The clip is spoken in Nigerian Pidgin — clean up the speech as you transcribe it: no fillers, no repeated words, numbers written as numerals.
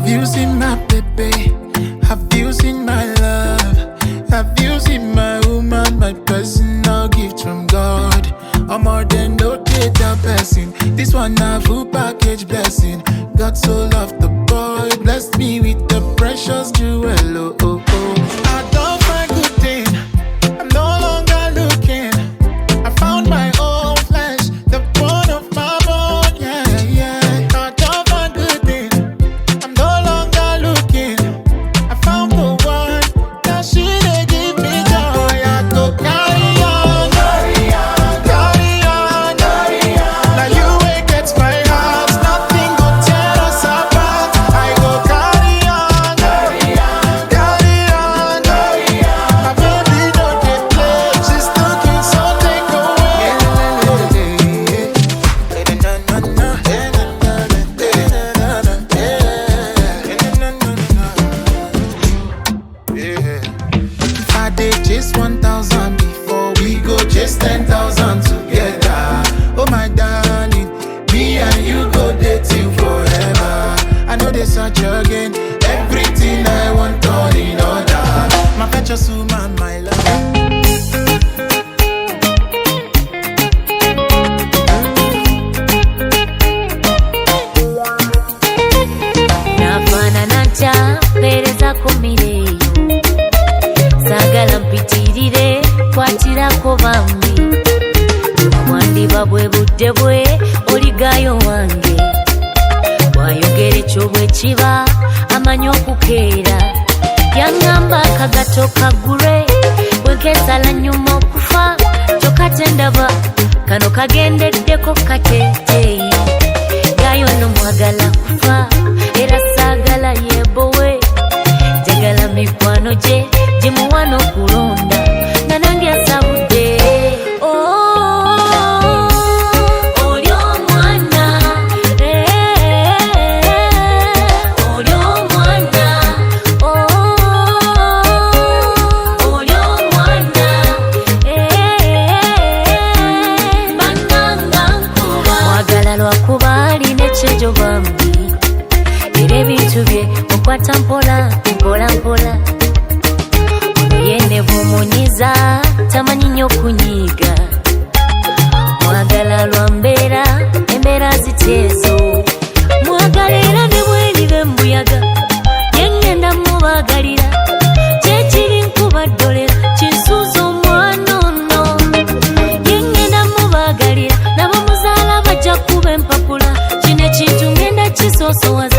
you seen my baby? Have you seen my love? Have you seen my woman, my personal gift from God? I'm more than no data person. This one a full package blessing. God so loved the boy, blessed me with the precious jewel. Oh, oh, oh. I don't find good thing, I'm no longer looking. I found my own flesh, the bone of my bone, yeah, yeah. I don't find good thing, I'm no longer looking. I found the one that she dey give me joy. I go carry on, carry on, carry on, carry on. Now you ain't get my heart, nothing go tear us apart. I go carry on, carry on, carry on, carry on. My baby don't get play, she's looking so take away. If I did just 1,000 before, we go just 10,000 together. Oh my darling, me and you go dating forever. I know they search again, everything I want all in order. My precious woman, my love. Nafaanana ntya mpeereza kumireeyo saagala mpitirire kwatirako bambi wandiba bwe budde bwe oligaayo wange bwayogera ekyo bwe kiba amanyi okukeera yaŋŋamba akagato kaggulwe bwe keesala nnyuma okufa kyokka tendaba kano kagendeddeko kateeteeyi gaayo nno mwagala kufa era saagala yeebowe njagala mikwano gye gimuwa n'okulonda nga nange asabudde. Oli omwana, oli omwana, oli omwana, bannanga nkuba mwagala lwakuba alina ekyejo bambi era ebintu bye okwata mpola mpola mpola yene bw'omunyiza tamanyi nnyo okunyiiga mwagala lwa mbeera embeera ziteezo mwagala era ne bweriba embuyaga yengenda mubagalira kyekiri nkubaddolera kinsuuza omwana ono yengenda mubagalira nabo muzaala bajja kuba empapula kino ekintu ngenda kisoosowaza